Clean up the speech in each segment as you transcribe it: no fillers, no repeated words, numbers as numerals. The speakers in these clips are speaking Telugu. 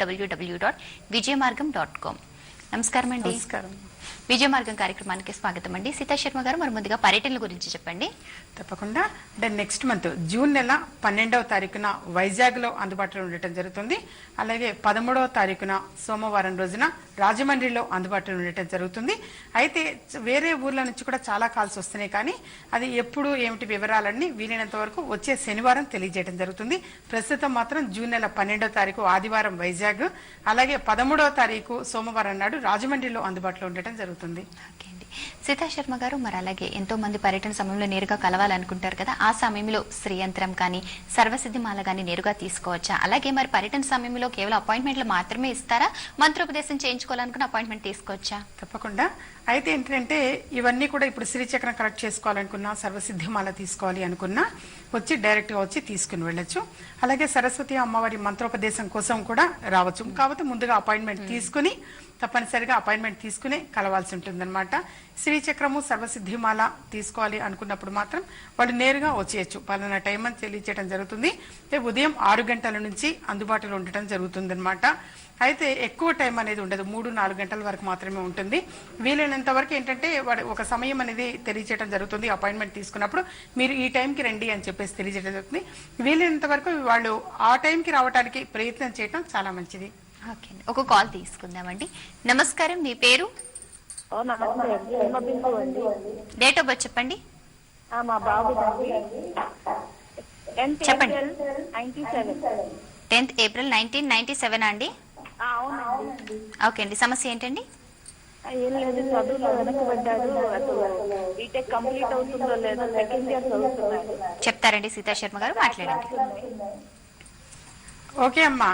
www.vijaymargam.com. నమస్కారం అండి. నమస్కారం. విజయ మార్గం కార్యక్రమానికి స్వాగతం అండి. సీతా శర్మ గారు, మరి ముందుగా పర్యటనల గురించి చెప్పండి. తప్పకుండా. నెక్స్ట్ మంత్ జూన్ నెల 12వ తారీఖున వైజాగ్ లో అందుబాటులో ఉండటం జరుగుతుంది. అలాగే 13వ తారీఖున సోమవారం రోజున రాజమండ్రిలో అందుబాటులో ఉండటం జరుగుతుంది. అయితే వేరే ఊర్ల నుంచి కూడా చాలా కాల్స్ వస్తున్నాయి, కానీ అది ఎప్పుడు ఏమిటి వివరాలన్నీ వీలైనంత వరకు వచ్చే శనివారం తెలియజేయడం జరుగుతుంది. ప్రస్తుతం మాత్రం జూన్ నెల 12వ తారీఖు ఆదివారం వైజాగ్, అలాగే 13వ తారీఖు సోమవారం నాడు రాజమండ్రిలో అందుబాటులో ఉండటం జరుగుతుంది. సీతా శర్మ గారు, మరి అలాగే ఎంతో మంది పర్యటన సమయంలో నేరుగా కలవాలనుకుంటారు కదా, ఆ సమయంలో శ్రీయంత్రం కానీ సర్వసిద్ధిమాల కానీ నేరుగా తీసుకోవచ్చా? అలాగే మరి పర్యటన సమయంలో కేవలం అపాయింట్మెంట్లు మాత్రమే ఇస్తారా? మంత్రోపదేశం చేయించుకోవాలనుకున్న అపాయింట్మెంట్ తీసుకోవచ్చా? తప్పకుండా. అయితే ఏంటంటే ఇవన్నీ కూడా ఇప్పుడు శ్రీచక్రం కలెక్ట్ చేసుకోవాలనుకున్నా, సర్వసిద్ధిమాల తీసుకోవాలి అనుకున్నా వచ్చి డైరెక్ట్ గా వచ్చి తీసుకుని వెళ్ళొచ్చు. అలాగే సరస్వతి అమ్మవారి మంత్రోపదేశం కోసం కూడా రావచ్చు. కాబట్టి ముందుగా అపాయింట్మెంట్ తీసుకుని తప్పనిసరిగా అపాయింట్మెంట్ తీసుకుని కలవాల్సి ఉంటుందన్నమాట. శ్రీచక్రము సర్వసిద్ధిమాల తీసుకోవాలి అనుకున్నప్పుడు మాత్రం వాళ్ళు నేరుగా వచ్చేయచ్చు. పలానా టైం అని తెలియచేయడం జరుగుతుంది. ఉదయం 6 గంటల నుంచి అందుబాటులో ఉండటం జరుగుతుంది అనమాట. అయితే ఎక్కువ టైం అనేది ఉండదు, 3-4 గంటల వరకు మాత్రమే ఉంటుంది. వీలైనంత వరకు ఏంటంటే ఒక సమయం అనేది తెలియచేయడం జరుగుతుంది. అపాయింట్మెంట్ తీసుకున్నప్పుడు మీరు ఈ టైంకి రండి అని చెప్పేసి తెలియజేయడం జరుగుతుంది. వీలైనంత వరకు వాళ్ళు ఆ టైంకి రావడానికి ప్రయత్నం చేయడం చాలా మంచిది. ఓకే, ఒక కాల్ తీసుకుందామండి. నమస్కారం, మీ పేరు? డేట్ ఆఫ్ బర్త్ చెప్పండి. చెప్పండి. 10th ఏప్రిల్ 1997 అండి? ఓకే అండి, సమస్య ఏంటండి? ఏం లేదు, చదువులో వెనకబడ్డాడు. అసలు బీటెక్ కంప్లీట్ అవుతుందో లేదో, సెకండ్ ఇయర్ చదువుతున్నాడు. చెప్తారండి సీతా శర్మ గారు, మాట్లాడండి. ఓకే అమ్మా,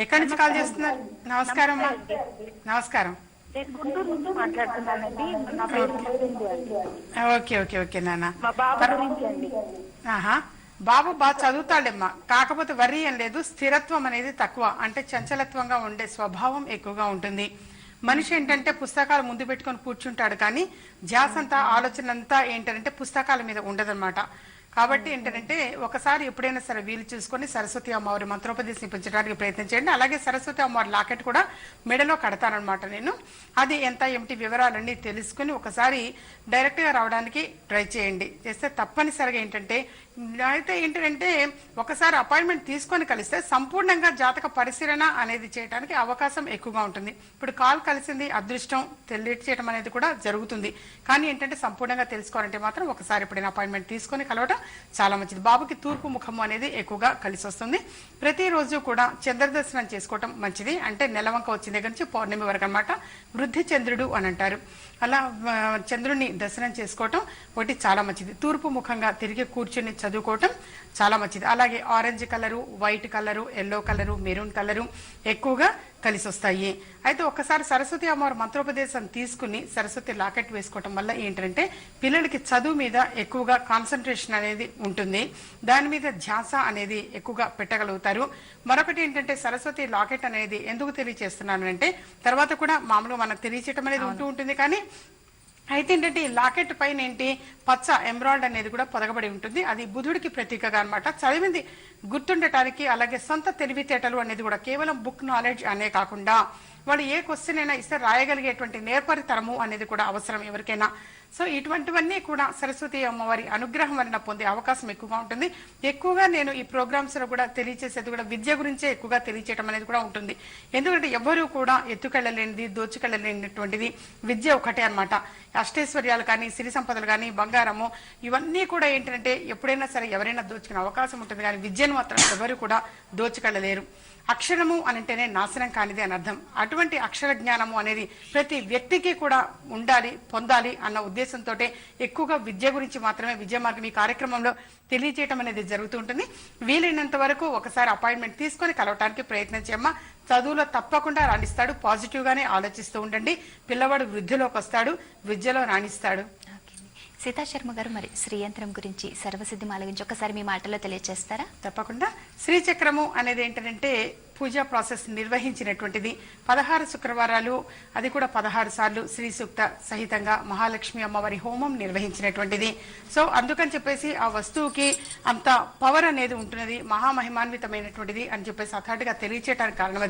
ఎక్కడి నుంచి కాల్ చేస్తున్నారు? నమస్కారం అమ్మా. నమస్కారం. నేను గుంటూరు నుంచి మాట్లాడుతున్నానండి. నా పేరు ఓకే ఓకే ఓకే నాన్న. మా బాబు గురించి అండి. ఆహా, బాబు బాగా చదువుతాడమ్మా. కాకపోతే వరి ఏం లేదు, స్థిరత్వం అనేది తక్కువ, అంటే చంచలత్వంగా ఉండే స్వభావం ఎక్కువగా ఉంటుంది. మనిషి ఏంటంటే పుస్తకాలు ముందు పెట్టుకొని కూర్చుంటాడు, కానీ ధ్యాస అంతా ఆలోచన అంతా ఏంటంటే పుస్తకాల మీద ఉండదన్నమాట. కాబట్టి ఏంటంటే ఒకసారి ఎప్పుడైనా సరే వీలు చూసుకొని సరస్వతి అమ్మవారి మంత్రోపదేశం ఇప్పించడానికి ప్రయత్నం చేయండి. అలాగే సరస్వతి అమ్మవారి లాకెట్ కూడా మెడలో కడతానమాట నేను. అది ఎంత ఏమిటి వివరాలన్నీ తెలుసుకుని ఒకసారి డైరెక్ట్ గా రావడానికి ట్రై చేయండి. చేస్తే తప్పనిసరిగా ఏంటంటే అయితే ఏంటంటే ఒకసారి అపాయింట్మెంట్ తీసుకొని కలిస్తే సంపూర్ణంగా జాతక పరిశీలన అనేది చేయడానికి అవకాశం ఎక్కువగా ఉంటుంది. ఇప్పుడు కాల్ కలిసింది, అదృష్టం తెలియచేయడం అనేది కూడా జరుగుతుంది. కానీ ఏంటంటే సంపూర్ణంగా తెలుసుకోవాలంటే మాత్రం ఒకసారి ఎప్పుడైనా అపాయింట్మెంట్ తీసుకొని కలవడం చాలా మంచిది. బాబుకి తూర్పు ముఖము అనేది ఎక్కువగా కలిసి వస్తుంది. ప్రతిరోజు కూడా చంద్ర దర్శనం చేసుకోవటం మంచిది. అంటే నెలవంక వచ్చిన దగ్గర నుంచి పౌర్ణమి వరకు అనమాట. వృద్ధి చంద్రుడు అని అంటారు. అలా చంద్రుడిని దర్శనం చేసుకోవటం ఒకటి చాలా మంచిది. తూర్పు ముఖంగా తిరిగి కూర్చుని చదువుకోవటం చాలా మంచిది. అలాగే orange colour, white colour, yellow colour, maroon colour ఎక్కువగా కలిసి వస్తాయి. అయితే ఒక్కసారి సరస్వతి అమ్మవారి మంత్రోపదేశం తీసుకుని సరస్వతి లాకెట్ వేసుకోవటం వల్ల ఏంటంటే పిల్లలకి చదువు మీద ఎక్కువగా కాన్సన్ట్రేషన్ అనేది ఉంటుంది. దాని మీద ధ్యాస అనేది ఎక్కువగా పెట్టగలుగుతారు. మరొకటి ఏంటంటే సరస్వతి లాకెట్ అనేది ఎందుకు తెలియజేస్తున్నాను అంటే తర్వాత కూడా మామూలుగా మనకు తెలియచేయటం అనేది ఉంటూ ఉంటుంది. కానీ అయితే ఏంటంటే ఈ లాకెట్ పైన ఏంటి పచ్చ ఎంబ్రాయిడ్ అనేది కూడా పొదగబడి ఉంటుంది. అది బుధుడికి ప్రతీకగా అనమాట. చదివింది గుర్తుండటానికి, అలాగే సొంత తెలివితేటలు అనేది కూడా కేవలం బుక్ నాలెడ్జ్ అనే కాకుండా వాళ్ళు ఏ క్వశ్చన్ అయినా ఇస్తే రాయగలిగేటువంటి నేర్పరితనము అనేది కూడా అవసరం ఎవరికైనా. సో ఇటువంటివన్నీ కూడా సరస్వతి అమ్మవారి అనుగ్రహం వలన పొందే అవకాశం ఎక్కువగా ఉంటుంది. ఎక్కువగా నేను ఈ ప్రోగ్రామ్స్ లో కూడా తెలియచేసేది కూడా విద్య గురించే ఎక్కువగా తెలియచేయడం అనేది కూడా ఉంటుంది. ఎందుకంటే ఎవరు కూడా ఎత్తుకెళ్లలేనిది, దోచుకెళ్లలేనటువంటిది విద్య ఒకటే అనమాట. అష్టైశ్వర్యాలు కానీ, సిరి సంపదలు కానీ, బంగారము ఇవన్నీ కూడా ఏంటంటే ఎప్పుడైనా సరే ఎవరైనా దోచుకునే అవకాశం ఉంటుంది, కానీ విద్యను మాత్రం ఎవరు కూడా దోచుకెళ్లలేరు. అక్షరము అనంటేనే నాశనం కానిది అని అర్థం. అటువంటి అక్షర జ్ఞానము అనేది ప్రతి వ్యక్తికి కూడా ఉండాలి, పొందాలి అన్న ఉద్దేశంతో ఎక్కువగా విద్య గురించి మాత్రమే విద్యా మార్గం ఈ కార్యక్రమంలో తెలియజేయడం అనేది జరుగుతూ ఉంటుంది. వీలైనంత వరకు ఒకసారి అపాయింట్మెంట్ తీసుకొని కలవటానికి ప్రయత్నం చేయమ్మా. చదువులో తప్పకుండా రాణిస్తాడు. పాజిటివ్ గానే ఆలోచిస్తూ ఉండండి. పిల్లవాడు వృద్ధిలోకి వస్తాడు, విద్యలో రాణిస్తాడు. సీతా శర్మ గారు, మరి శ్రీయంత్రం గురించి, సర్వసిద్ధిమాల గురించి ఒకసారి మీ మాటల్లో తెలియజేస్తారా? తప్పకుండా. శ్రీచక్రము అనేది ఏంటంటే పూజా ప్రాసెస్ నిర్వహించినటువంటిది. 16 శుక్రవారాలు, అది కూడా 16 సార్లు శ్రీ సూక్త సహితంగా మహాలక్ష్మి అమ్మవారి హోమం నిర్వహించినటువంటిది. సో అందుకని చెప్పేసి ఆ వస్తువుకి అంత పవర్ అనేది ఉంటున్నది, మహామహిమాన్వితమైనటువంటిది అని చెప్పేసి అథారిటీగా తెలియచేయడానికి కారణం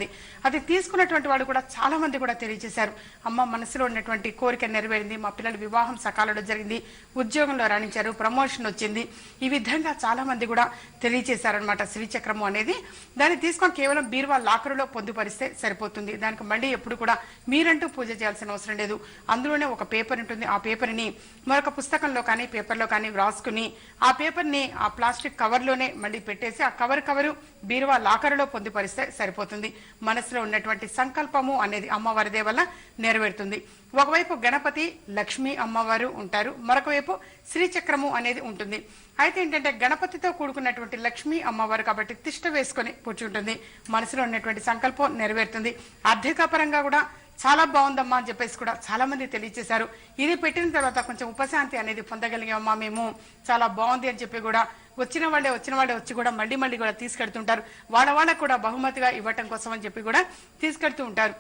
అది తీసుకున్నటువంటి వాళ్ళు కూడా చాలా మంది కూడా తెలియజేశారు. అమ్మ మనసులో ఉన్నటువంటి కోరిక నెరవేరింది, మా పిల్లల వివాహం సకాలంలో జరిగింది, ఉద్యోగంలో రాణించారు, ప్రమోషన్ వచ్చింది, ఈ విధంగా చాలా మంది కూడా తెలియజేశారనమాట. శ్రీచక్రము అనేది దాన్ని తీసుకొని కేవలం బీరువా లాకరులో పొందుపరిస్తే సరిపోతుంది. దానికి మళ్ళీ ఎప్పుడు కూడా మీరంటూ పూజ చేయాల్సిన అవసరం లేదు. అందులోనే ఒక పేపర్ ఉంటుంది, ఆ పేపర్ని మరొక పుస్తకంలో కానీ పేపర్లో కానీ వ్రాసుకుని ఆ పేపర్ని ఆ ప్లాస్టిక్ కవర్లోనే మళ్ళీ పెట్టేసి ఆ కవరు బీరువా లాకరులో పొందుపరిస్తే సరిపోతుంది. మనసులో ఉన్నటువంటి సంకల్పము అనేది అమ్మవారిదే వల్ల నెరవేరుతుంది. ఒకవైపు గణపతి లక్ష్మీ అమ్మవారు ఉంటారు, మరొక వైపు శ్రీచక్రము అనేది ఉంటుంది. అయితే ఏంటంటే గణపతితో కూడుకున్నటువంటి లక్ష్మీ అమ్మవారు కాబట్టి తిష్ట వేసుకొని కూర్చుంటుంది, మనసులో ఉన్నటువంటి సంకల్పం నెరవేరుతుంది. ఆర్థిక పరంగా కూడా చాలా బాగుందమ్మా అని చెప్పేసి కూడా చాలా మంది తెలియజేశారు. ఇది పెట్టిన తర్వాత కొంచెం ఉపశాంతి అనేది పొందగలిగామమ్మా మేము, చాలా బాగుంది అని చెప్పి కూడా వచ్చిన వాళ్ళే వచ్చి కూడా మళ్ళీ కూడా తీసుకెడుతుంటారు. వాళ్ళకు కూడా బహుమతిగా ఇవ్వటం కోసం అని చెప్పి కూడా తీసుకెడుతూ ఉంటారు.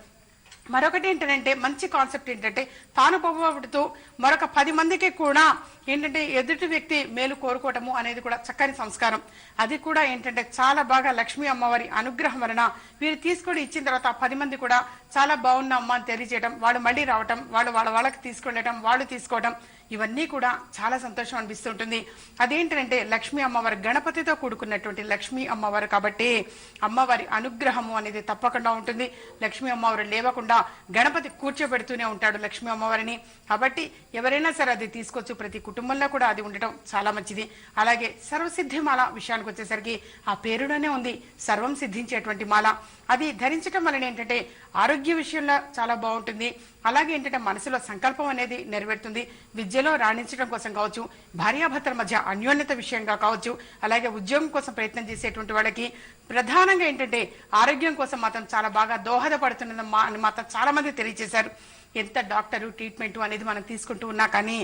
మరొకటి ఏంటంటే మంచి కాన్సెప్ట్ ఏంటంటే తాను పొగబడుతూ మరొక 10 మందికి కూడా ఏంటంటే ఎదుటి వ్యక్తి మేలు కోరుకోవటము అనేది కూడా చక్కని సంస్కారం. అది కూడా ఏంటంటే చాలా బాగా లక్ష్మీ అమ్మవారి అనుగ్రహం వలన వీరు తీసుకొని ఇచ్చిన తర్వాత 10 మంది కూడా చాలా బాగున్నా అమ్మ అని తెలియజేయడం, వాళ్ళు మళ్ళీ రావటం, వాళ్ళకి తీసుకెళ్ళటం, వాళ్ళు తీసుకోవడం, ఇవన్నీ కూడా చాలా సంతోషం అనిపిస్తుంటుంది. అదేంటంటే లక్ష్మీ అమ్మవారి గణపతితో కూడుకున్నటువంటి లక్ష్మీ అమ్మవారు కాబట్టి అమ్మవారి అనుగ్రహము అనేది తప్పకుండా ఉంటుంది. లక్ష్మీ అమ్మవారు లేవకుండా గణపతి కూర్చోబెడుతూనే ఉంటాడు లక్ష్మీ అమ్మవారిని. కాబట్టి ఎవరైనా సరే అది తీసుకోవచ్చు, ప్రతి కుటుంబంలో కూడా అది ఉండటం చాలా మంచిది. అలాగే సర్వసిద్ధి మాల విషయానికి వచ్చేసరికి ఆ పేరులోనే ఉంది సర్వం సిద్ధించేటువంటి మాల. అది ధరించడం వలన ఏంటంటే ఆరోగ్య విషయంలో చాలా బాగుంటుంది. అలాగే ఏంటంటే మనసులో సంకల్పం అనేది నెరవేరుతుంది. విద్యలో రాణించడం కోసం కావచ్చు, భార్యాభర్తల మధ్య అన్యోన్యత విషయంగా కావచ్చు, అలాగే ఉద్యోగం కోసం ప్రయత్నం చేసేటువంటి వాళ్ళకి ప్రధానంగా ఏంటంటే ఆరోగ్యం కోసం మాత్రం చాలా బాగా దోహదపడుతున్నదమ్మా అని మాత్రం చాలా మంది తెలియజేశారు. ఎంత డాక్టరు ట్రీట్మెంట్ అనేది మనం తీసుకుంటూ ఉన్నా కానీ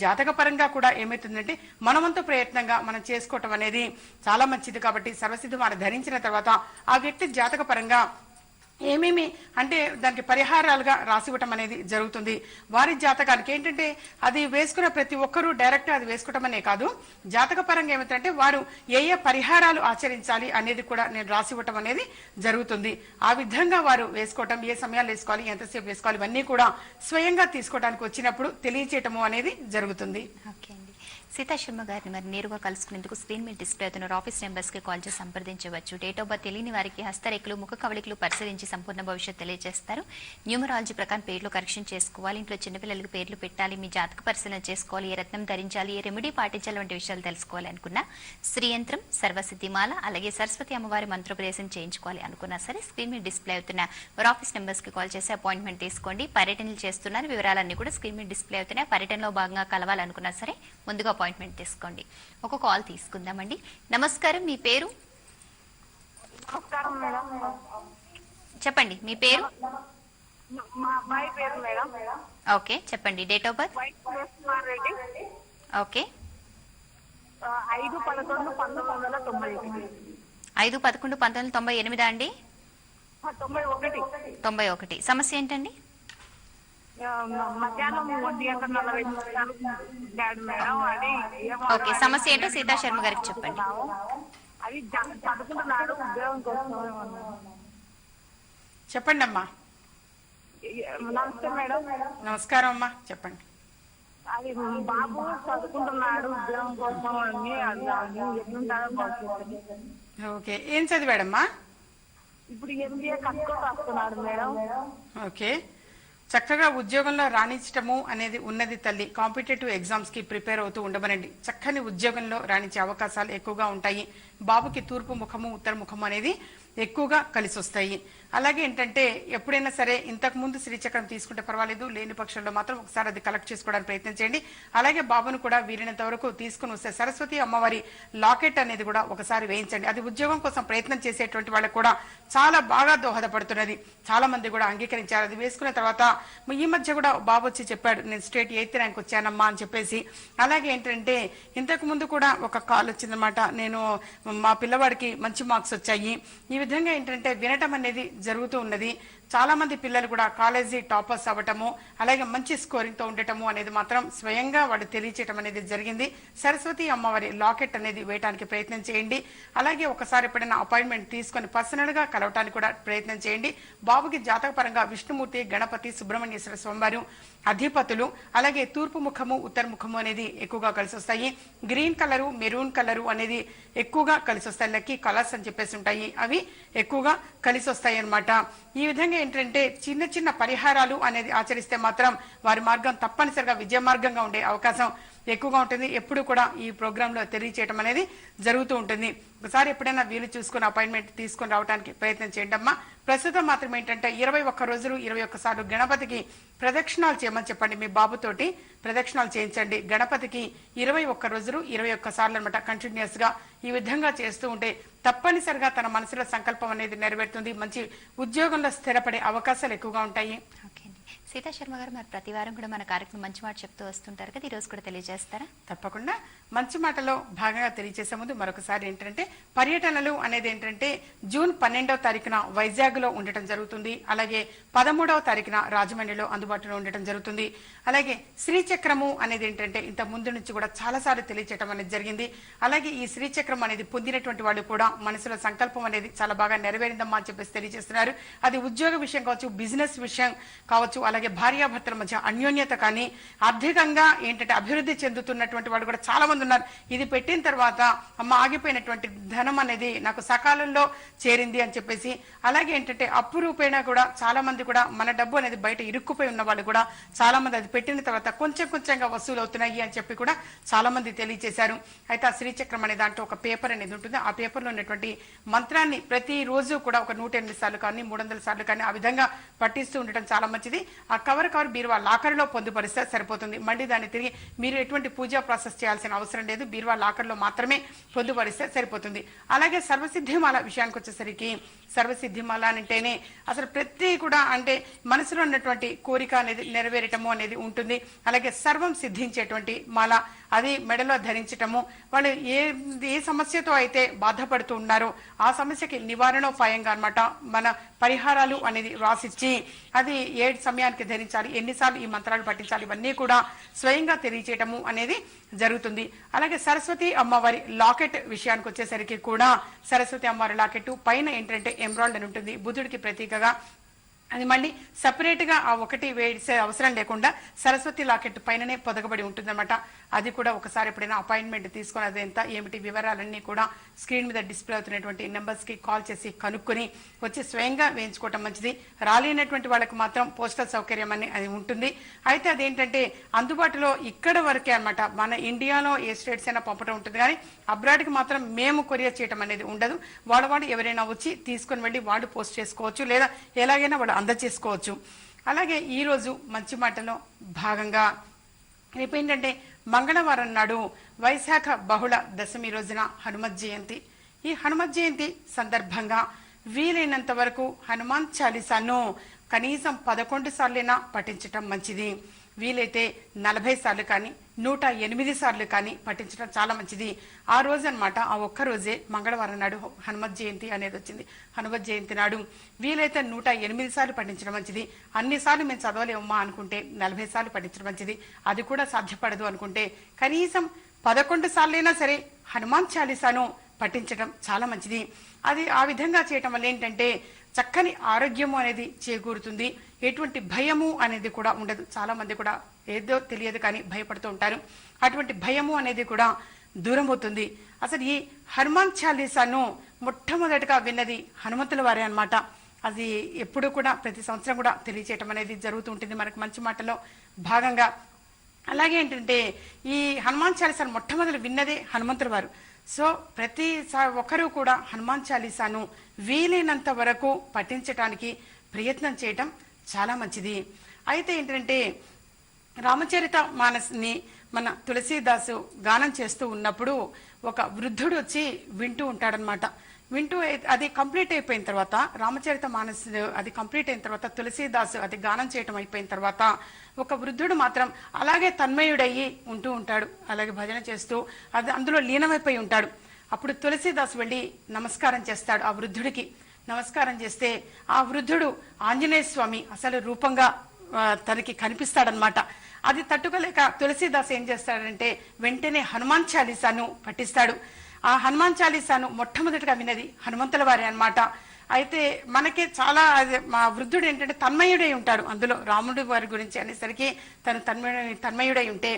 జాతక పరంగా కూడా ఏమవుతుందంటే మనమంతా ప్రయత్నంగా మనం చేసుకోవటం అనేది చాలా మంచిది. కాబట్టి సర్వసిద్ధి మనం ధరించిన తర్వాత ఆ వ్యక్తి జాతక పరంగా ఏమేమి అంటే దానికి పరిహారాలుగా రాసివ్వటం అనేది జరుగుతుంది. వారి జాతకానికి ఏంటంటే అది వేసుకున్న ప్రతి ఒక్కరూ డైరెక్ట్ అది వేసుకోవటం అనే కాదు, జాతక పరంగా ఏమిటంటే వారు ఏ పరిహారాలు ఆచరించాలి అనేది కూడా నేను రాసివ్వటం అనేది జరుగుతుంది. ఆ విధంగా వారు వేసుకోవటం, ఏ సమయాలు వేసుకోవాలి, ఎంతసేపు వేసుకోవాలి, ఇవన్నీ కూడా స్వయంగా తీసుకోవడానికి వచ్చినప్పుడు తెలియచేయటము అనేది జరుగుతుంది. ఓకే అండి. సీతా శర్మ గారిని మరి నేరుగా కలుసుకునేందుకు స్క్రీన్ మీద డిస్ప్లే అవుతున్న ఆఫీస్ నెంబర్స్ కి కాల్ చేసి సంప్రదించవచ్చు. డేట్ ఆఫ్ బర్త్ తెలియని వారికి హస్తరేఖలు, ముఖ కవళికలు పరిశీలించి సంపూర్ణ భవిష్యత్తు తెలియజేస్తారు. న్యూమరాలజీ ప్రకారం పేర్లు కరెక్షన్ చేసుకోవాలి, ఇంట్లో చిన్నపిల్లలకు పేర్లు పెట్టాలి, మీ జాతక పరిశీలన చేసుకోవాలి, ఏ రత్నం ధరించాలి, ఏ రెమెడీ పాటించాలి వంటి విషయాలు తెలుసుకోవాలి అనుకున్నా, శ్రీయంత్రం, సర్వసిద్ధిమాల, అలాగే సరస్వతి అమ్మవారి మంత్రోపదేశం చేయించుకోవాలి అనుకున్నా సరే స్క్రీన్ మీద డిస్ప్లే అవుతున్న వారి ఆఫీస్ నెంబర్స్ కి కాల్ చేసి అపాయింట్మెంట్ తీసుకోండి. పర్యటనలు చేస్తున్నారు, వివరాలన్నీ కూడా స్క్రీన్ మీద డిస్ప్లే అవుతున్నాయి. పర్యటనలో భాగంగా కలవాలనుకున్నా సరే ముందుగా అపాయింట్మెంట్ తీసుకోండి. ఒక కాల్ తీసుకుందామండి. నమస్కారం, మీ పేరు నమస్కారం మేడం. చెప్పండి, మీ పేరు? మా అబ్బాయి పేరు మేడం. ఓకే చెప్పండి. Date of birth? Reddy. Okay. 5/11/1991. 5/11/1998 అండి? 91. సమస్య ఏంటండి? మధ్యాహ్నం 1:40 మేడం. అది ఓకే, సమస్య ఏంటో సీతా శర్మ గారికి చెప్పండి. అది చదువుకుంటున్నాడు, ఉద్యోగం కోసం. చెప్పండి అమ్మా. నమస్తే మేడం. నమస్కారం అమ్మా, చెప్పండి. అది బాబు చదువుకుంటున్నాడు, ఉద్యోగం కోసం అని ఎట్లుంటాడో బాగుంటుంది. ఓకే, ఏం చదివాడమ్మా? ఇప్పుడు MBA కట్టుకో రాస్తున్నాడు మేడం. ఓకే, చక్కగా ఉద్యోగంలో రాణించటము అనేది ఉన్నది తల్లి. కాంపిటేటివ్ ఎగ్జామ్స్ కి ప్రిపేర్ అవుతూ ఉండమనండి. చక్కని ఉద్యోగంలో రాణించే అవకాశాలు ఎక్కువగా ఉంటాయి. బాబుకి తూర్పు ముఖము ఉత్తర ముఖము అనేది ఎక్కువగా కలిసి వస్తాయి. అలాగే ఏంటంటే ఎప్పుడైనా సరే ఇంతకు ముందు శ్రీచక్రం తీసుకుంటే పర్వాలేదు, లేని పక్షంలో మాత్రం ఒకసారి అది కలెక్ట్ చేసుకోవడానికి ప్రయత్నం చేయండి. అలాగే బాబును కూడా వీరినంత వరకు తీసుకుని వస్తే సరస్వతి అమ్మవారి లాకెట్ అనేది కూడా ఒకసారి వేయించండి. అది ఉద్యోగం కోసం ప్రయత్నం చేసేటువంటి వాళ్ళకు కూడా చాలా బాగా దోహదపడుతున్నది. చాలా మంది కూడా అంగీకరించారు. అది వేసుకున్న తర్వాత ఈ మధ్య కూడా బాబు వచ్చి చెప్పాడు, నేను స్టేట్ 8th ర్యాంక్ వచ్చానమ్మా అని చెప్పేసి. అలాగే ఏంటంటే ఇంతకు ముందు కూడా ఒక కాల్ వచ్చిందనమాట, నేను మా పిల్లవాడికి మంచి మార్క్స్ వచ్చాయి. ఈ విధంగా ఏంటంటే వినటం అనేది జరుగుతూ ఉన్నది. చాలా మంది పిల్లలు కూడా కాలేజీ టాపర్స్ అవ్వటము, అలాగే మంచి స్కోరింగ్ తో ఉండటము అనేది మాత్రం స్వయంగా వాళ్ళు తెలియచేయటం అనేది జరిగింది. సరస్వతి అమ్మవారి లాకెట్ అనేది వేయడానికి ప్రయత్నం చేయండి. అలాగే ఒకసారి ఎప్పుడైనా అపాయింట్మెంట్ తీసుకొని పర్సనల్ గా కలవటానికి కూడా ప్రయత్నం చేయండి. బాబుకి జాతకపరంగా విష్ణుమూర్తి, గణపతి, సుబ్రహ్మణ్యేశ్వర స్వామివారు అధిపతులు, అలాగే తూర్పు ముఖము, ఉత్తర ముఖము అనేది ఎక్కువగా కలిసి వస్తాయి. గ్రీన్ కలరు, మెరూన్ కలరు అనేది ఎక్కువగా కలిసి వస్తాయి. లక్కీ కలర్స్ అని చెప్పేసి ఉంటాయి, అవి ఎక్కువగా కలిసి వస్తాయి అన్నమాట. ఈ విధంగా ఏంటంటే చిన్న చిన్న పరిహారాలు అనేది ఆచరిస్తే మాత్రం వారి మార్గం తప్పనిసరిగా విజయ మార్గంగా ఉండే అవకాశం ఎక్కువగా ఉంటుంది. ఎప్పుడు కూడా ఈ ప్రోగ్రామ్ లో తెలియచేయడం అనేది జరుగుతూ ఉంటుంది. ఒకసారి ఎప్పుడైనా వీలు చూసుకుని అపాయింట్మెంట్ తీసుకుని రావడానికి ప్రయత్నం చేయండి అమ్మా. ప్రస్తుతం మాత్రం ఏంటంటే 21 రోజులు 21 సార్లు గణపతికి ప్రదక్షిణాలు చేయమని చెప్పండి. మీ బాబుతోటి ప్రదక్షిణాలు చేయించండి. గణపతికి 21 రోజులు 21 సార్లు అనమాట కంటిన్యూస్ గా ఈ విధంగా చేస్తూ ఉంటే తప్పనిసరిగా తన మనసులో సంకల్పం అనేది నెరవేరుతుంది. మంచి ఉద్యోగంలో స్థిరపడే అవకాశాలు ఎక్కువగా ఉంటాయి. ఓకే అండి. సీతా శర్మ గారు, మరి ప్రతి వారం కూడా మన కార్యక్రమం మంచి మాట చెప్తూ వస్తుంటారు కదా, ఈ రోజు కూడా తెలియజేస్తారా? తప్పకుండా. మంచి మాటలో భాగంగా తెలియజేసే ముందు మరొకసారి ఏంటంటే పర్యటనలు అనేది ఏంటంటే జూన్ 12వ తారీఖున వైజాగ్ లో ఉండటం జరుగుతుంది. అలాగే 13వ తారీఖున రాజమండ్రిలో అందుబాటులో ఉండటం జరుగుతుంది. అలాగే శ్రీచక్రము అనేది ఏంటంటే ఇంత ముందు నుంచి కూడా చాలా సార్లు తెలియచేయడం అనేది జరిగింది. అలాగే ఈ శ్రీచక్రం అనేది పొందినటువంటి వాళ్ళు కూడా మనసులో సంకల్పం అనేది చాలా బాగా నెరవేరిందమ్మా అని చెప్పేసి తెలియజేస్తున్నారు. అది ఉద్యోగ విషయం కావచ్చు, బిజినెస్ విషయం కావచ్చు, అలాగే భార్యాభర్తల మధ్య అన్యోన్యత కానీ, ఆర్థికంగా ఏంటంటే అభివృద్ధి చెందుతున్నటువంటి వాళ్ళు కూడా చాలా మంది ఉన్నారు. ఇది పెట్టిన తర్వాత అమ్మ ఆగిపోయినటువంటి ధనం అనేది నాకు సకాలంలో చేరింది అని చెప్పేసి, అలాగే ఏంటంటే అప్పు రూపేణా కూడా చాలా మంది కూడా మన డబ్బు అనేది బయట ఇరుక్కుపోయి ఉన్న వాళ్ళు కూడా చాలా మంది అది పెట్టిన తర్వాత కొంచెం కొంచెంగా వసూలు అవుతున్నాయి అని చెప్పి కూడా చాలా మంది తెలియజేశారు. అయితే ఆ శ్రీచక్రం అనే దాంట్లో ఒక పేపర్ అనేది ఉంటుంది. ఆ పేపర్ లో ఉన్నటువంటి మంత్రాన్ని ప్రతి రోజు కూడా ఒక 108 సార్లు కానీ 300 సార్లు కానీ ఆ విధంగా పఠిస్తూ ఉండటం చాలా మంచిది. ఆ కవర్ బీరువా లాకర్ లో పొందుపరిస్తే సరిపోతుంది. మళ్ళీ దాన్ని తిరిగి మీరు ఎటువంటి పూజా ప్రాసెస్ చేయాల్సిన అవసరం లేదు. బీరువా లాకర్ లో మాత్రమే పొందుపరిస్తే సరిపోతుంది. అలాగే సర్వసిద్ధిమాల విషయానికి వచ్చేసరికి సర్వసిద్ధిమాల అంటేనే అసలు ప్రతి కూడా అంటే మనసులో ఉన్నటువంటి కోరిక అనేది నెరవేరటము అనేది ఉంటుంది. అలాగే సర్వం సిద్ధించేటువంటి మాల, అది మెడలో ధరించటము. వాళ్ళు ఏ సమస్యతో అయితే బాధపడుతూ ఉన్నారో ఆ సమస్యకి నివారణోపాయంగా అన్నమాట మన పరిహారాలు అనేది రాసిచ్చి అది ఏ సమయానికి ధరించాలి, ఎన్నిసార్లు ఈ మంత్రాలు పఠించాలి, ఇవన్నీ కూడా స్వయంగా తెలియచేయటము అనేది జరుగుతుంది. అలాగే సరస్వతి అమ్మవారి లాకెట్ విషయానికి వచ్చేసరికి కూడా సరస్వతి అమ్మవారి లాకెట్ పైన ఏంటంటే ఎంబ్రాయిడరీ అని ఉంటుంది, బుధుడికి ప్రతీకగా. అది మళ్ళీ సపరేట్ గా ఆ ఒకటి వేసే అవసరం లేకుండా సరస్వతి లాకెట్ పైననే పొదగబడి ఉంటుందన్నమాట. అది కూడా ఒకసారి ఎప్పుడైనా అపాయింట్మెంట్ తీసుకుని అది ఎంత ఏమిటి వివరాలన్నీ కూడా స్క్రీన్ మీద డిస్ప్లే అవుతున్నటువంటి నెంబర్స్ కి కాల్ చేసి కనుక్కొని వచ్చి స్వయంగా వేయించుకోవటం మంచిది. రాలేనటువంటి వాళ్ళకి మాత్రం పోస్టల్ సౌకర్యం అని అది ఉంటుంది. అయితే అదేంటంటే అందుబాటులో ఇక్కడ వరకే అన్నమాట. మన ఇండియాలో ఏ స్టేట్స్ అయినా పంపడం ఉంటుంది, కానీ అబ్రాడ్ కి మాత్రం మేము కొరియర్ చేయడం అనేది ఉండదు. వాళ్ళు ఎవరైనా వచ్చి తీసుకుని వెళ్ళి వాళ్ళు పోస్ట్ చేసుకోవచ్చు, లేదా ఎలాగైనా వాళ్ళు అందజేసుకోవచ్చు. అలాగే ఈ రోజు మంచి మాటలో భాగంగా రేపు ఏంటంటే మంగళవారం నాడు వైశాఖ బహుళ దశమి రోజున హనుమత్ జయంతి. ఈ హనుమత్ జయంతి సందర్భంగా వీలైనంత వరకు హనుమాన్ చాలీసాను కనీసం 11 సార్లైనా పఠించటం మంచిది. వీలైతే 40 సార్లు కానీ 108 సార్లు కానీ పఠించడం చాలా మంచిది. ఆ రోజు అనమాట, ఆ ఒక్క రోజే మంగళవారం నాడు హనుమత్ జయంతి అనేది వచ్చింది. హనుమత్ జయంతి నాడు వీలైతే 108 సార్లు పఠించడం మంచిది. అన్ని సార్లు మేము చదవలేమమ్మా అనుకుంటే 40 సార్లు పఠించడం మంచిది. అది కూడా సాధ్యపడదు అనుకుంటే కనీసం 11 సార్లైనా సరే హనుమాన్ చాలీసాను పఠించడం చాలా మంచిది. అది ఆ విధంగా చేయటం వల్ల ఏంటంటే చక్కని ఆరోగ్యము అనేది చేకూరుతుంది. ఎటువంటి భయము అనేది కూడా ఉండదు. చాలా మంది కూడా ఏదో తెలియదు కానీ భయపడుతూ ఉంటారు. అటువంటి భయము అనేది కూడా దూరం అవుతుంది. అసలు ఈ హనుమాన్ చాలీసాను మొట్టమొదటిగా విన్నది హనుమంతుల వారే అన్నమాట. అది ఎప్పుడు కూడా ప్రతి సంవత్సరం కూడా తెలియచేయటం అనేది జరుగుతూ ఉంటుంది మనకు మంచి మాటలో భాగంగా. అలాగే ఏంటంటే ఈ హనుమాన్ చాలీసాను మొట్టమొదటి విన్నదే హనుమంతుల వారు. సో ప్రతి ఒక్కరూ కూడా హనుమాన్ చాలీసాను వీలైనంత వరకు పఠించటానికి ప్రయత్నం చేయటం చాలా మంచిది. అయితే ఏంటంటే రామచరిత మానస్ని మన తులసీదాసు గానం చేస్తూ ఉన్నప్పుడు ఒక వృద్ధుడు వచ్చి వింటూ ఉంటాడనమాట. వింటూ అది కంప్లీట్ అయిపోయిన తర్వాత, రామచరిత మానస్ అది కంప్లీట్ అయిన తర్వాత, తులసీదాసు అది గానం చేయటం అయిపోయిన తర్వాత ఒక వృద్ధుడు మాత్రం అలాగే తన్మయుడయ్యి ఉంటూ ఉంటాడు. అలాగే భజన చేస్తూ అది అందులో లీనమైపోయి ఉంటాడు. అప్పుడు తులసీదాస్ వెళ్ళి నమస్కారం చేస్తాడు ఆ వృద్ధుడికి. నమస్కారం చేస్తే ఆ వృద్ధుడు ఆంజనేయ స్వామి అసలు రూపంగా తనకి కనిపిస్తాడనమాట. అది తట్టుకోలేక తులసీదాస్ ఏం చేస్తాడంటే వెంటనే హనుమాన్ చాలీసాను పఠిస్తాడు. ఆ హనుమాన్ చాలీసాను మొట్టమొదటిగా విన్నది హనుమంతుల వారి అన్నమాట. అయితే మనకి చాలా మా వృద్ధుడు ఏంటంటే తన్మయుడై ఉంటాడు. అందులో రాముడి వారి గురించి అనేసరికి తను తన్మయుడై ఉంటే,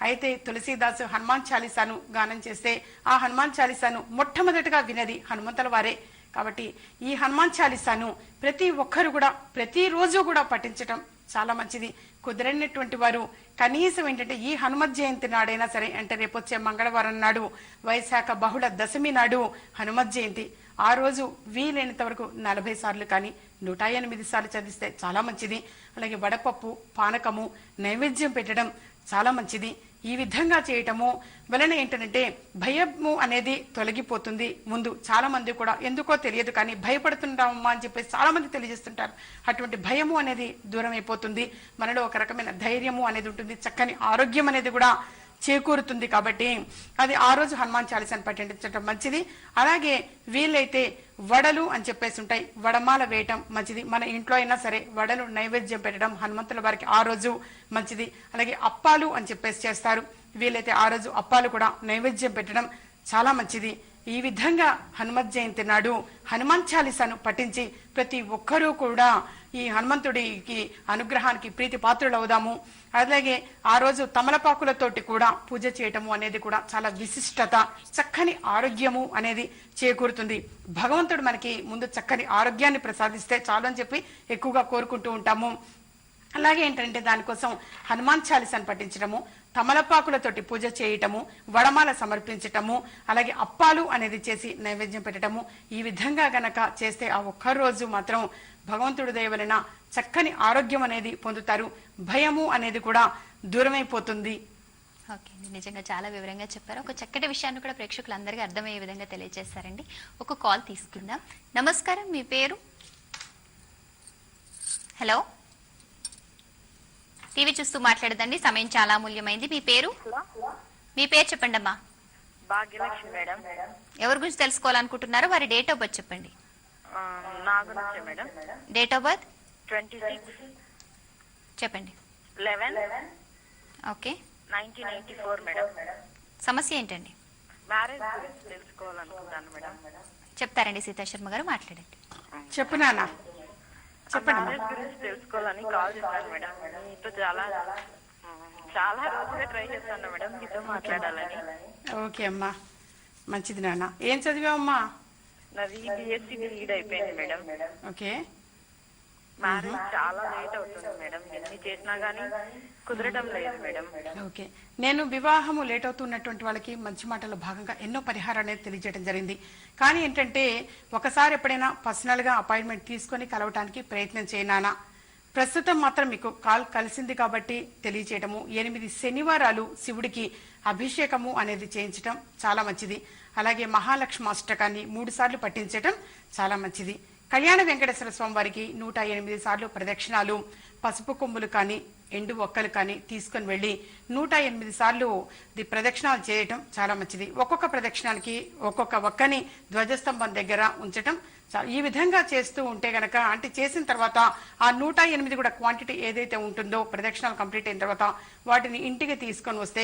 అయితే తులసీదాసు హనుమాన్ చాలీసాను గానం చేస్తే ఆ హనుమాన్ చాలీసాను మొట్టమొదటిగా వినది హనుమంతుల వారే. కాబట్టి ఈ హనుమాన్ చాలీసాను ప్రతి ఒక్కరు కూడా ప్రతిరోజు కూడా పఠించటం చాలా మంచిది. కుదరనటువంటి వారు కనీసం ఏంటంటే ఈ హనుమత్ జయంతి నాడైనా సరే, అంటే రేపొచ్చే మంగళవారం నాడు వైశాఖ బహుళ దశమి నాడు హనుమత్ జయంతి, ఆ రోజు వీలైనంత వరకు 40 సార్లు కానీ 108 సార్లు చదివిస్తే చాలా మంచిది. అలాగే వడపప్పు పానకము నైవేద్యం పెట్టడం చాలా మంచిది. ఈ విధంగా చేయటము వలన ఏంటంటే భయము అనేది తొలగిపోతుంది. ముందు చాలా మంది కూడా ఎందుకో తెలియదు కానీ భయపడుతుంటామమ్మా అని చెప్పేసి చాలా మంది తెలియజేస్తుంటారు. అటువంటి భయము అనేది దూరం అయిపోతుంది. మనలో ఒక రకమైన ధైర్యము అనేది ఉంటుంది, చక్కని ఆరోగ్యం అనేది కూడా చేకూరుతుంది. కాబట్టి అది ఆ రోజు హనుమాన్ చాలీసాను పఠించడం మంచిది. అలాగే వీళ్ళైతే వడలు అని చెప్పేసి ఉంటాయి, వడమాల వేయటం మంచిది. మన ఇంట్లో అయినా సరే వడలు నైవేద్యం పెట్టడం హనుమంతుల వారికి ఆ రోజు మంచిది. అలాగే అప్పాలు అని చెప్పేసి చేస్తారు, వీళ్ళైతే ఆ రోజు అప్పాలు కూడా నైవేద్యం పెట్టడం చాలా మంచిది. ఈ విధంగా హనుమత్ జయంతి నాడు హనుమాన్ చాలీసాను పఠించి ప్రతి ఒక్కరూ కూడా ఈ హనుమంతుడికి అనుగ్రహానికి ప్రీతి పాత్రులవుదాము. అలాగే ఆ రోజు తమలపాకులతోటి కూడా పూజ చేయటము అనేది కూడా చాలా విశిష్టత, చక్కని ఆరోగ్యము అనేది చేకూరుతుంది. భగవంతుడు మనకి ముందు చక్కని ఆరోగ్యాన్ని ప్రసాదిస్తే చాలు అని చెప్పి ఎక్కువగా కోరుకుంటూ ఉంటాము. అలాగే ఏంటంటే దానికోసం హనుమాన్ చాలీసాను పఠించడము, తమలపాకులతోటి పూజ చేయటము, వడమాల సమర్పించటము, అలాగే అప్పాలు అనేది చేసి నైవేద్యం పెట్టడము, ఈ విధంగా గనక చేస్తే ఆ ఒక్కరోజు మాత్రం భగవంతుడి దయ వలన చక్కని ఆరోగ్యం అనేది పొందుతారు. భయము అనేది కూడా దూరమైపోతుంది. ఓకే అండి, నిజంగా చాలా వివరంగా చెప్పారు. ఒక చక్కటి విషయాన్ని కూడా ప్రేక్షకులందరికీ అర్థమయ్యే విధంగా తెలియజేశారండి. ఒక కాల్ తీసుకుందాం. నమస్కారం, మీ పేరు? హలో, టీవీ చూస్తూ మాట్లాడదండి, సమయం చాలా అమూల్యమైంది. మీ పేరు? మీ పేరు చెప్పండి అమ్మా. భాగ్యలక్ష్మి మేడం. ఎవరి గురించి తెలుసుకోవాలనుకుంటున్నారో వారి డేట్ ఆఫ్ బర్త్ చెప్పండి. నా గురించి మేడం. డేట్ ఆఫ్ బర్త్ 26 చెప్పండి. 11 ఓకే, 1984 మేడం. సమస్య ఏంటండి? మ్యారేజ్ గురించి తెలుసుకోవాలనుకుంటాను మేడం. చెప్తారండి సీతా శర్మ గారు, మాట్లాడండి. చెప్పు నాన్న, చెప్పండి. మ్యారేజ్ గురించి తెలుసుకోవాలని కాల్ చేశాను మేడం. మీతో చాలా రోజులుగా ట్రై చేస్తాను మేడం మీతో మాట్లాడాలని. ఓకే అమ్మా, మంచిది నాన్న. ఏం చదివావమ్మా? నాది BSc BEd అయిపోయింది మేడం. ఓకే. మ్యారేజ్ చాలా లేట్ అవుతుంది మేడం, ఎన్ని చేసినా గానీ కుదరడం లేదు మేడం. ఓకే, నేను వివాహము లేట్ అవుతున్నటువంటి వాళ్ళకి మంచి మాటలో భాగంగా ఎన్నో పరిహారం అనేది తెలియజేయడం జరిగింది. కానీ ఏంటంటే ఒకసారి ఎప్పుడైనా పర్సనల్ గా అపాయింట్మెంట్ తీసుకొని కలవటానికి ప్రయత్నం చేయనానా. ప్రస్తుతం మాత్రం మీకు కాల్ కలిసింది కాబట్టి తెలియచేయటము. 8 శనివారాలు శివుడికి అభిషేకము అనేది చేయించటం చాలా మంచిది. అలాగే మహాలక్ష్మి అష్టకాన్ని 3 సార్లు పఠించటం చాలా మంచిది. కళ్యాణ వెంకటేశ్వర స్వామి వారికి 108 సార్లు ప్రదక్షిణాలు, పసుపు కొమ్ములు కానీ ఎండు ఒక్కలు కానీ తీసుకుని వెళ్ళి 108 సార్లు ప్రదక్షిణాలు చేయటం చాలా మంచిది. ఒక్కొక్క ప్రదక్షిణానికి ఒక్కొక్క ఒక్కని ధ్వజస్తంభం దగ్గర ఉంచటం. ఈ విధంగా చేస్తూ ఉంటే గనక, అంటే చేసిన తర్వాత ఆ 108 కూడా క్వాంటిటీ ఏదైతే ఉంటుందో ప్రదక్షిణాలు కంప్లీట్ అయిన తర్వాత వాటిని ఇంటికి తీసుకొని వస్తే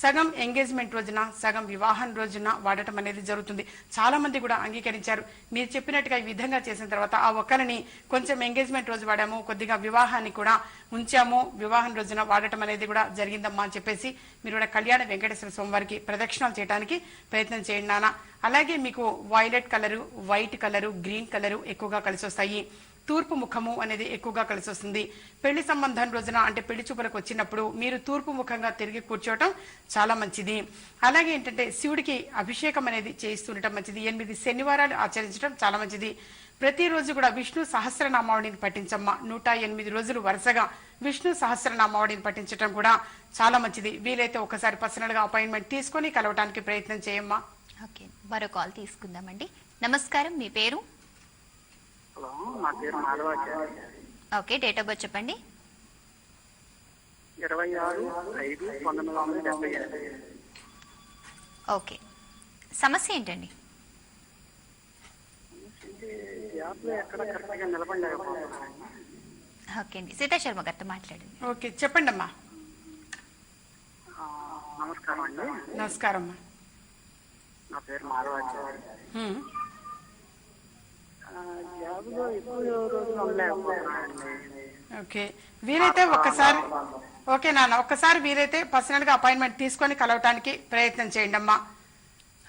సగం ఎంగేజ్మెంట్ రోజున సగం వివాహం రోజున వాడటం అనేది జరుగుతుంది. చాలా మంది కూడా అంగీకరించారు. మీరు చెప్పినట్టుగా ఈ విధంగా చేసిన తర్వాత ఆ ఒక్కరిని కొంచెం ఎంగేజ్మెంట్ రోజు వాడాము, కొద్దిగా వివాహాన్ని కూడా ఉంచాము, వివాహం రోజున వాడటం అనేది కూడా జరిగిందమ్మా అని చెప్పేసి మీరు కూడా కళ్యాణ వెంకటేశ్వర స్వామి వారికి ప్రదక్షిణాలు చేయడానికి ప్రయత్నం చేయండి నాన్న. అలాగే మీకు violet colour, white colour, green colour ఎక్కువగా కలిసి వస్తాయి. తూర్పు ముఖము అనేది ఎక్కువగా కలిసి వస్తుంది. పెళ్లి సంబంధం రోజున, అంటే పెళ్లి చూపులకు వచ్చినప్పుడు మీరు తూర్పు ముఖంగా తిరిగి కూర్చోవటం చాలా మంచిది. అలాగే ఏంటంటే శివుడికి అభిషేకం అనేది చేయిస్తుండటం మంచిది. 8 శనివారాలు ఆచరించడం చాలా మంచిది. ప్రతిరోజు కూడా విష్ణు సహస్రనామావళిని పఠించమ్మా. 108 రోజులు వరుసగా విష్ణు సహస్రనామావళిని పఠించడం కూడా చాలా మంచిది. వీలైతే ఒకసారి పర్సనల్ గా అపాయింట్మెంట్ తీసుకొని కలవటానికి ప్రయత్నం చేయమ్మా. ఓకే, మరో కాల్ తీసుకుందామండి. నమస్కారం, మీ పేరు? హలో, నా పేరు Madhavachari. Okay, date of birth చెప్పండి. 26/5/1978. ఓకే, సమస్య ఏంటండి? జాబ్లో ఎక్కడ కరెక్ట్గా నిలబడలేకపోతున్నాను. ఓకే అండి, సీతా శర్మ గారితో మాట్లాడండి. ఓకే, చెప్పండి అమ్మా. నమస్కారం అండి. నమస్కారం అమ్మా. నా పేరు మాధవాచారి. హ్మ్. జాబ్లో ఎక్కువ రోజులు ఉండలేకపోతున్నానండి. ఓకే, వీలైతే ఒక్కసారి ఓకే నాన్న, ఒక్కసారి వీలైతే పర్సనల్ గా అపాయింట్మెంట్ తీసుకొని కలవటానికి ప్రయత్నం చేయండి అమ్మా.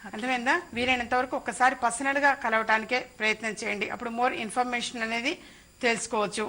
అర్థమైందా? వీలైనంత వరకు ఒక్కసారి పర్సనల్ గా కలవటానికే ప్రయత్నం చేయండి. అప్పుడు మోర్ ఇన్ఫర్మేషన్ అనేది తెలుసుకోవచ్చు.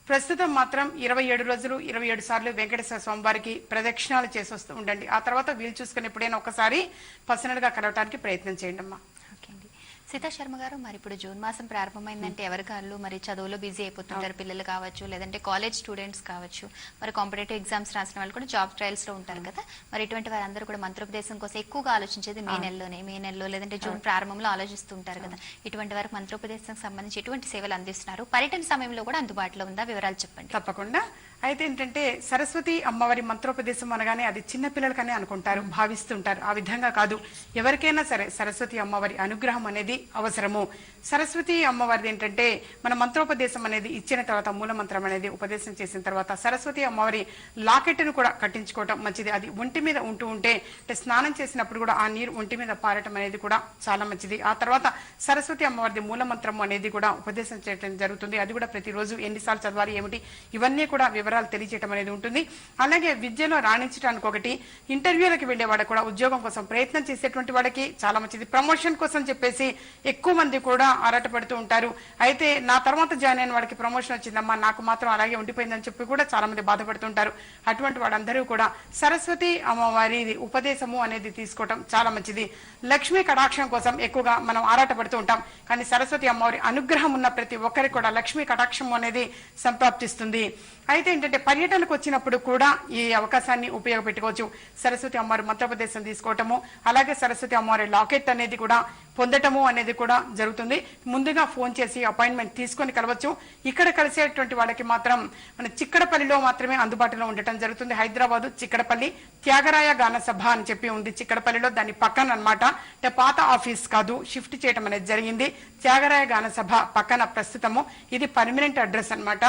ప్రస్తుతం మాత్రం 27 రోజులు 27 సార్లు వెంకటేశ్వర స్వామి వారికి ప్రదక్షిణాలు చేసి వస్తూ ఉండండి. ఆ తర్వాత వీలు చూసుకుని ఎప్పుడైనా ఒకసారి పర్సనల్ గా కలవటానికి ప్రయత్నం చేయండి అమ్మా. ఓకే అండి, సీతా శర్మ గారు, మరి ఇప్పుడు జూన్ మాసం ప్రారంభమైందంటే ఎవరి కాళ్ళు మరి చదువులో బిజీ అయిపోతుంటారు. పిల్లలు కావచ్చు, లేదంటే కాలేజ్ స్టూడెంట్స్ కావచ్చు, మరి కాంపిటేటివ్ ఎగ్జామ్స్ రాసిన వాళ్ళు కూడా జాబ్ ట్రయల్స్ లో ఉంటారు కదా. మరి ఇటువంటి వారందరూ కూడా మంత్రోపదేశం కోసం ఎక్కువగా ఆలోచించేది మే నెలలో లేదంటే జూన్ ప్రారంభంలో ఆలోచిస్తూ ఉంటారు కదా. ఇటువంటి వారికి మంత్రోపదేశం సంబంధించి ఎటువంటి సేవలు అందిస్తున్నారు? పర్యటన సమయంలో కూడా అందుబాటులో ఉందా? వివరాలు చెప్పండి. తప్పకుండా. అయితే ఏంటంటే సరస్వతి అమ్మవారి మంత్రోపదేశం అనగానే అది చిన్న పిల్లలకనే అనుకుంటారు, భావిస్తుంటారు. ఆ విధంగా కాదు, ఎవరికైనా సరే సరస్వతి అమ్మవారి అనుగ్రహం అనేది అవసరము. సరస్వతి అమ్మవారిది ఏంటంటే మన మంత్రోపదేశం అనేది ఇచ్చిన తర్వాత, మూల మంత్రం అనేది ఉపదేశం చేసిన తర్వాత సరస్వతి అమ్మవారి లాకెట్ను కూడా కట్టించుకోవటం మంచిది. అది ఒంటి మీద ఉంటూ ఉంటే, అంటే స్నానం చేసినప్పుడు కూడా ఆ నీరు ఒంటి మీద పారటం అనేది కూడా చాలా మంచిది. ఆ తర్వాత సరస్వతి అమ్మవారిది మూల మంత్రం అనేది కూడా ఉపదేశం చేయడం జరుగుతుంది. అది కూడా ప్రతిరోజు ఎన్నిసార్లు చదవాలి ఏమిటి ఇవన్నీ కూడా వివరాలు తెలియజేయడం అనేది ఉంటుంది. అలాగే విద్యలో రాణించడానికి ఒకటి, ఇంటర్వ్యూలకు వెళ్లే వాడు కూడా ఉద్యోగం కోసం ప్రయత్నం చేసేటువంటి వాడికి చాలా మంచిది. ప్రమోషన్ కోసం చెప్పేసి ఎక్కువ మంది కూడా ఆరాటపడుతూ ఉంటారు. అయితే నా తర్వాత జాయిన్ అయిన వాడికి ప్రమోషన్ వచ్చిందమ్మా, నాకు మాత్రం అలాగే ఉండిపోయిందని చెప్పి కూడా చాలా మంది బాధపడుతుంటారు. అటువంటి వాడందరూ కూడా సరస్వతి అమ్మవారి ఉపదేశము అనేది తీసుకోవటం చాలా మంచిది. లక్ష్మీ కటాక్షం కోసం ఎక్కువగా మనం ఆరాటపడుతూ ఉంటాం, కానీ సరస్వతి అమ్మవారి అనుగ్రహం ఉన్న ప్రతి ఒక్కరికి కూడా లక్ష్మీ కటాక్షం అనేది సంప్రాప్తిస్తుంది. అయితే ఏంటంటే పర్యటనకు వచ్చినప్పుడు కూడా ఈ అవకాశాన్ని ఉపయోగపెట్టుకోవచ్చు. సరస్వతి అమ్మవారి మంత్రోపదేశం తీసుకోవటము, అలాగే సరస్వతి అమ్మవారి లాకెట్ అనేది కూడా పొందటము అనేది కూడా జరుగుతుంది. ముందుగా ఫోన్ చేసి అపాయింట్మెంట్ తీసుకొని కలవచ్చు. ఇక్కడ కలిసేటువంటి వాళ్ళకి మాత్రం మన చిక్కడపల్లిలో మాత్రమే అందుబాటులో ఉండటం జరుగుతుంది. హైదరాబాద్ చిక్కడపల్లి త్యాగరాయ గాన సభ అని చెప్పి ఉంది చిక్కడపల్లిలో, దాని పక్కన అన్నమాట. అంటే పాత ఆఫీస్ కాదు, షిఫ్ట్ చేయడం అనేది జరిగింది. త్యాగరాయ గాన సభ పక్కన ప్రస్తుతము ఇది పర్మనెంట్ అడ్రస్ అన్నమాట.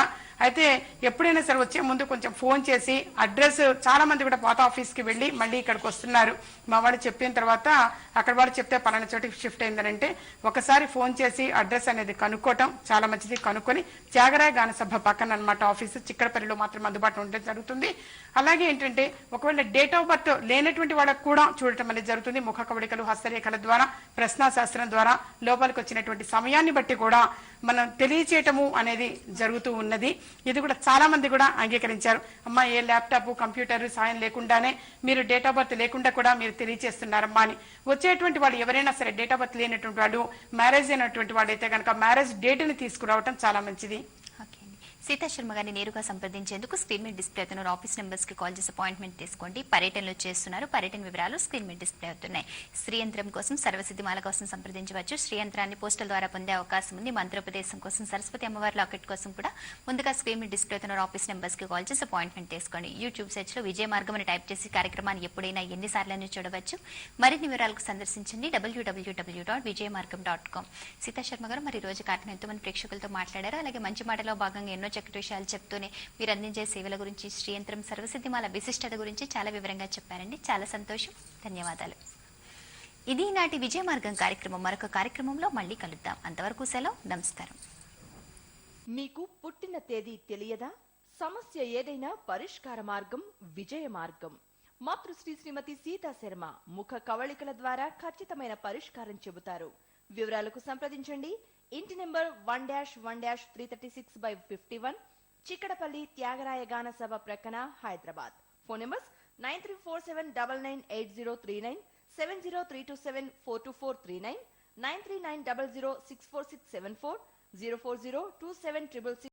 అయితే ఎప్పుడైనా సరే వచ్చే ముందు కొంచెం ఫోన్ చేసి, అడ్రస్ చాలా మంది కూడా పాత ఆఫీస్ కి వెళ్ళి మళ్ళీ ఇక్కడికి వస్తున్నారు. మా వాడు చెప్పిన తర్వాత అక్కడ వాడు చెప్తే పలానా చోటికి షిఫ్ట్ అయిందనంటే ఒకసారి ఫోన్ చేసి అడ్రస్ అనేది కనుక్కోవటం చాలా మంచిది. కనుక్కొని త్యాగరాయ గాన సభ పక్కన అన్నమాట ఆఫీసు, చిక్కడపల్లిలో మాత్రం అందుబాటులో ఉండడం జరుగుతుంది. అలాగే ఏంటంటే ఒకవేళ డేట్ ఆఫ్ బర్త్ లేనటువంటి వాళ్ళకు కూడా చూడటం అనేది జరుగుతుంది. ముఖ కవళికలు, హస్తరేఖల ద్వారా, ప్రశ్నాశాస్త్రం ద్వారా లోపలికి వచ్చినటువంటి సమయాన్ని బట్టి కూడా మనం తెలియచేయటము అనేది జరుగుతూ ఉన్నది. ఇది కూడా చాలా మంది కూడా అంగీకరించారు. అమ్మా, ఏ ల్యాప్టాప్ కంప్యూటర్ సాయం లేకుండానే మీరు డేట్ ఆఫ్ బర్త్ లేకుండా కూడా మీరు తెలియజేస్తున్నారమ్మా అని. వచ్చేటువంటి వాళ్ళు ఎవరైనా సరే డేట్ ఆఫ్ బర్త్ లేనటువంటి వాళ్ళు, మ్యారేజ్ అయినటువంటి వాళ్ళు అయితే కనుక మ్యారేజ్ డేట్ ని తీసుకురావటం చాలా మంచిది. సీతా శర్మ గారిని నేరుగా సంప్రదించేందుకు స్క్రీన్ మీద డిస్ప్లే అవుతున్న ఆఫీస్ నెంబర్స్ కి కాల్ చేసి అపాయింట్మెంట్ తీసుకోండి. పర్యటనలు చేస్తున్నారు, పర్యటన వివరాలు స్క్రీన్ మీద డిస్ప్లే అవుతున్నాయి. శ్రీయంత్రం కోసం, సర్వసిద్ధిమాల కోసం సంప్రదించవచ్చు. శ్రీయంత్రాన్ని పోస్టల్ ద్వారా పొందే అవకాశం ఉంది. మంత్రోపదేశం కోసం, సరస్వతి అమ్మవారి లాకెట్ కోసం కూడా ముందుగా స్క్రీన్ మీద డిస్ప్లే అవుతున్న ఆఫీస్ నెంబర్స్ కి కాల్ చేసి అపాయింట్మెంట్ తీసుకోండి. యూట్యూబ్ సెర్చ్ లో విజయ మార్గం అని టైప్ చేసి కార్యక్రమాన్ని ఎప్పుడైనా ఎన్నిసార్లు చూడవచ్చు. మరిన్ని వివరాలకు సందర్శించండి www.vijaymargam.com. సీతా శర్మ గారు, మరి ఈ రోజు కార్యక్రమం ఎంతో మంది ప్రేక్షకులతో మాట్లాడారు. అలాగే మంచి మాటలో భాగంగా ఎన్నో చక్కటి విషయాలు చెప్తూనే మీరు అందించే సేవల గురించి, శ్రీయంత్రం, సర్వసిద్ధిమాల విశిష్టత గురించి చాలా వివరంగా చెప్పారండి. చాలా సంతోషం, ధన్యవాదాలు. ఇది నాటి విజయ మార్గం కార్యక్రమం. మరొక కార్యక్రమంలో మళ్ళీ కలుద్దాం. అంతవరకు సెలవు, నమస్కారం. మీకు పుట్టిన తేదీ తెలియదా? సమస్య ఏదైనా పరిష్కార మార్గం విజయ మార్గం. మాతృశ్రీ శ్రీమతి సీతా శర్మ ముఖ కవళికల ద్వారా ఖచ్చితమైన పరిష్కారం చెబుతారు. వివరాలకు సంప్రదించండి. ఇంటి నెంబర్ 1-1-336/51, చిక్కడపల్లి త్యాగరాయ గాన సభ ప్రక్కన, హైదరాబాద్. Phone numbers 9347998039, 703274249, 93900646740, 0402766